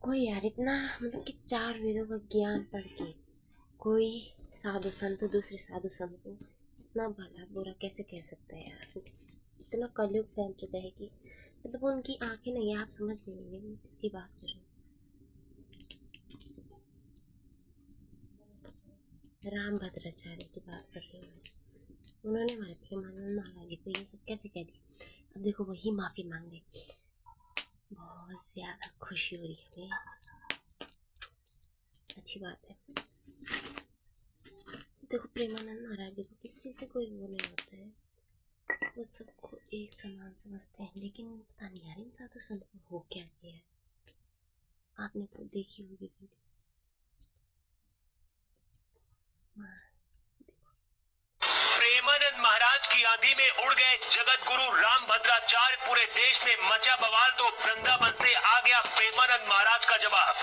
कोई यार इतना मतलब कि 4 वेदों का ज्ञान पढ़ के कोई साधु संत दूसरे साधु संत को इतना भला बुरा कैसे कह सकता है यार। इतना कलयुग फैल चुका है कि मतलब उनकी आंखें नहीं, आप समझ नहीं होंगे मैं किसकी बात कर रही हूँ। राम भद्राचार्य की बात कर रही हूँ। उन्होंने हमारे प्रेमानंद महाराज जी को ये सब कैसे कह दिया। अब देखो वही माफी मांग रहे, बहुत ज्यादा खुशी हो रही है हमें, अच्छी बात है। देखो प्रेमानंद महाराज जी को किसी से कोई वो नहीं होता है, वो सबको एक समान समझते हैं। लेकिन पता नहीं यार इन साधु संत को हो क्या गया है। आपने तो देखी होगी वीडियो। प्रेमानंद महाराज की आंधी में उड़ गए जगत गुरु राम भद्राचार्य। पूरे देश में मचा बवाल तो वृंदावन से आ गया प्रेमानंद महाराज का जवाब।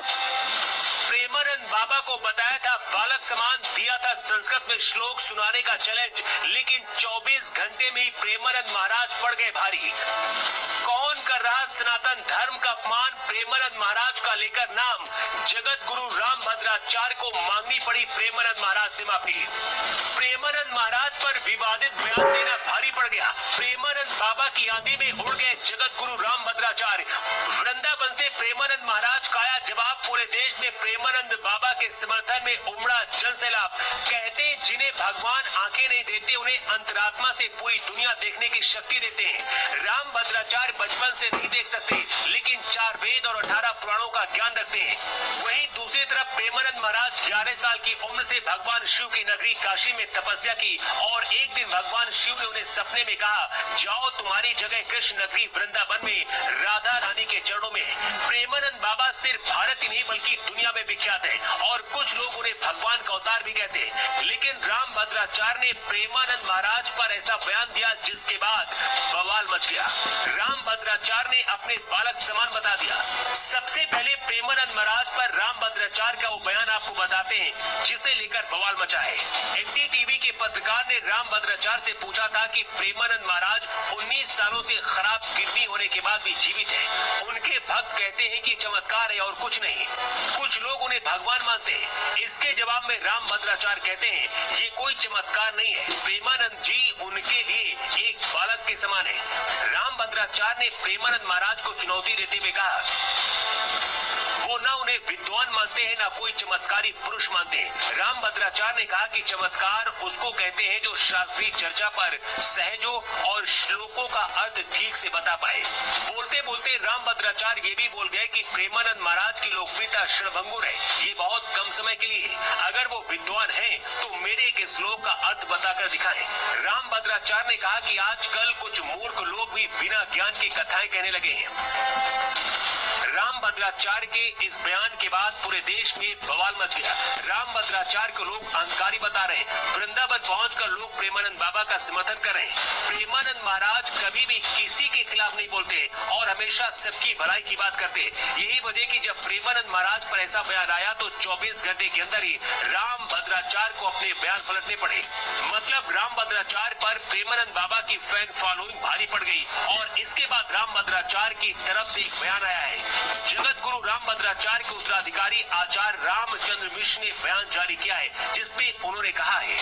प्रेमानंद बाबा को बताया था बालक समान, दिया था संस्कृत में श्लोक सुनाने का चैलेंज, लेकिन 24 घंटे में ही प्रेमानंद महाराज पड़ गए भारी। कौन कर रहा सनातन धर्म का अपमान, प्रेमानंद महाराज का लेकर नाम। जगत गुरु राम भद्राचार्य को मांगनी पड़ी प्रेमानंद महाराज से माफी। प्रेमानंद महाराज पर विवादित बयान देना भारी पड़ गया। प्रेमानंद बाबा की आंधी में उड़ गए जगत गुरु राम भद्राचार्य। वृंदावन से प्रेमानंद महाराज का आया जवाब। पूरे देश में प्रेमानंद बाबा के समर्थन में उमड़ा जनसैलाब। कहते जिन्हें भगवान आंखें नहीं देते उन्हें अंतरात्मा से पूरी दुनिया देखने की शक्ति देते हैं। राम भद्राचार्य बचपन से नहीं देख सकते, लेकिन 4 वेद और 18 पुराणों का ज्ञान रखते हैं। वहीं दूसरी तरफ प्रेमानंद महाराज 11 साल की उम्र से भगवान शिव की नगरी काशी में तपस्या की और एक दिन भगवान शिव ने उन्हें सपने में कहा, जाओ तुम्हारी जगह कृष्ण नगरी वृंदावन में राधा रानी के चरणों में। प्रेमानंद बाबा सिर्फ भारत ही नहीं बल्कि दुनिया में विख्यात है और कुछ लोग उन्हें भगवान का अवतार भी कहते हैं। लेकिन राम भद्राचार्य ने प्रेमानंद महाराज पर ऐसा बयान दिया जिसके बाद बवाल मच गया। राम भद्राचार्य ने अपने बालक समान बता दिया। सबसे पहले प्रेमानंद महाराज पर राम भद्राचार्य का वो बयान आपको बताते हैं जिसे लेकर बवाल मचा है। एनडीटीवी के पत्रकार ने राम भद्राचार्य से पूछा था कि प्रेमानंद महाराज 19 सालों से खराब किडनी होने के बाद भी जीवित है। उनके भक्त कहते हैं कि चमत्कार है और कुछ नहीं। कुछ लोग उन्हें भगवान मानते हैं। इसके जवाब में राम भद्राचार्य कहते हैं ये कोई चमत्कार नहीं है, प्रेमानंद जी उनके लिए एक बालक के समान है। राम भद्राचार्य ने प्रेमानंद महाराज को चुनौती देते हुए कहा वो ना उन्हें विद्वान मानते हैं ना कोई चमत्कारी पुरुष मानते हैं। राम भद्राचार्य ने कहा कि चमत्कार उसको कहते हैं जो शास्त्रीय चर्चा पर सहजो और श्लोकों का अर्थ ठीक से बता पाए। बोलते बोलते राम भद्राचार्य ये भी बोल गए कि प्रेमानंद महाराज की लोकप्रियता क्षणभंगुर है, ये बहुत कम समय के लिए है। अगर वो विद्वान हैं तो मेरे एक श्लोक का अर्थ बताकर दिखाएं। राम भद्राचार्य ने कहा कि आजकल कुछ मूर्ख लोग भी बिना ज्ञान की कथाएं कहने लगे हैं। राम भद्राचार्य के इस बयान के बाद पूरे देश में बवाल मच गया। राम भद्राचार्य को लोग अहंकारी बता रहे हैं। वृंदावन पहुंचकर लोग प्रेमानंद बाबा का समर्थन कर रहे हैं। प्रेमानंद महाराज कभी भी किसी के खिलाफ नहीं बोलते और हमेशा सबकी भलाई की बात करते। यही वजह कि जब प्रेमानंद महाराज पर ऐसा बयान आया तो 24 घंटे के अंदर ही राम भद्राचार्य को अपने बयान पलटने पड़े। मतलब राम भद्राचार्य पर प्रेमानंद बाबा की फैन फॉलोइंग भारी पड़ गई और इसके बाद राम भद्राचार्य की तरफ से एक बयान आया है। जगत गुरु राम भद्राचार्य के उत्तराधिकारी आचार्य रामचंद्र मिश्र ने बयान जारी किया है जिसमें उन्होंने कहा है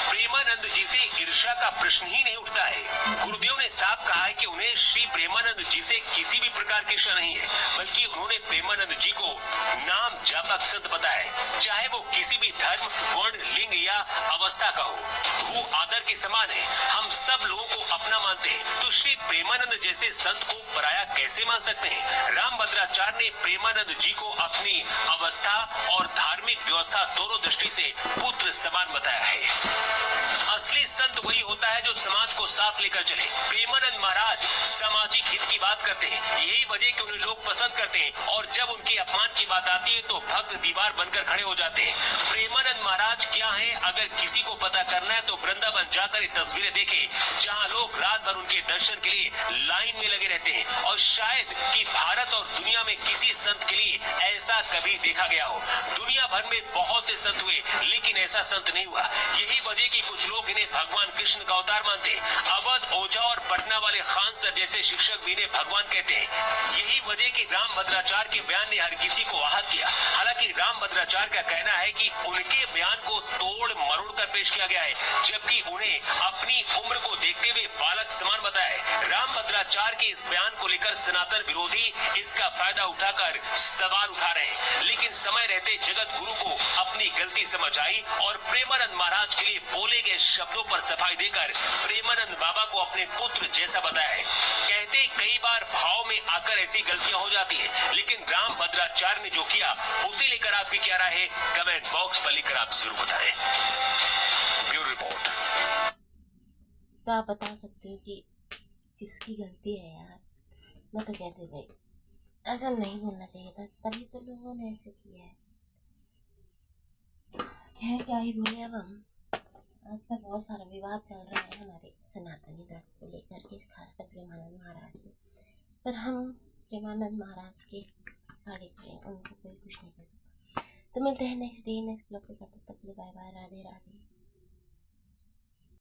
प्रेमानंद जी से ईर्ष्या का प्रश्न ही नहीं उठता है। गुरुदेव ने साफ कहा है कि उन्हें श्री प्रेमानंद जी से किसी भी प्रकार की ईर्ष्या नहीं है, बल्कि उन्होंने प्रेमानंद जी को नाम जापक संत बताया है। चाहे वो किसी भी धर्म, वर्ण, लिंग या अवस्था का हो, वो आदर के समान है। हम सब लोगों को अपना मानते हैं, तो श्री प्रेमानंद जैसे संत को पराया कैसे मान सकते हैं। राम भद्राचार्य ने प्रेमानंद जी को अपनी अवस्था और धार्मिक व्यवस्था दोनों दृष्टि से पुत्र समान बताया है। असली संत वही होता है जो समाज को साथ लेकर चले। प्रेमानंद महाराज सामाजिक हित की बात करते हैं, यही वजह कि उन्हें लोग पसंद करते हैं और जब उनके अपमान की बात आती है तो भक्त दीवार बनकर खड़े हो जाते हैं। प्रेमानंद महाराज क्या है, अगर किसी को पता करना है तो वृंदावन जाकर ये तस्वीरें देखे जहाँ लोग रात भर उनके दर्शन के लिए लाइन में लगे रहते हैं। और शायद कि भारत और दुनिया में किसी संत के लिए ऐसा कभी देखा गया हो। दुनिया भर में बहुत से संत हुए लेकिन ऐसा संत नहीं हुआ। यही वजह की कुछ लोग इन्हें भगवान कृष्ण का अवतार मानते हैं। अवध, ओझा और पटना वाले खान सर जैसे शिक्षक भी इन्हें भगवान कहते हैं। यही वजह कि रामभद्राचार्य के बयान ने हर किसी को आहत किया। हालांकि रामभद्राचार्य का कहना है कि उनके बयान को तोड़ मरोड़ कर पेश किया गया है, जबकि उन्हें अपनी उम्र को देखते हुए बालक समान बताया है। रामभद्राचार्य के इस बयान को लेकर सनातन विरोधी इसका फायदा उठाकर सवाल उठा रहे हैं, लेकिन समय रहते जगत गुरु को अपनी गलती समझ आई और प्रेमानंद महाराज के लिए बोले गए शब्दों पर सफाई देकर प्रेमानंद बाबा को अपने पुत्र जैसा बताया है। कहते कई बार भाव में आकर ऐसी गलतियां हो जाती है, लेकिन रामभद्राचार्य ने जो किया उसे लेकर आपकी क्या राय है, कमेंट बॉक्स पर लिखकर आप जरूर बताएं। Bureau report. तो आप बता सकते हो कि किसकी गलती है यार। मैं तो कहती हूँ भाई ऐसा नहीं बोलना चाहिए था, तभी तो लोगों ने ऐसे किया है। खैर क्या ही बोले अब हम। आजकल बहुत सारा विवाद चल रहा है हमारे सनातनी धर्म को लेकर के, खासकर प्रेमानंद महाराज को। पर हम प्रेमानंद महाराज के आगे खड़े हैं, उनको कोई कुछ नहीं कह सकता। तो मिलते हैं नेक्स्ट डे नेक्स्ट ब्लॉग के साथ। तब तक के लिए बाय बाय, राधे राधे।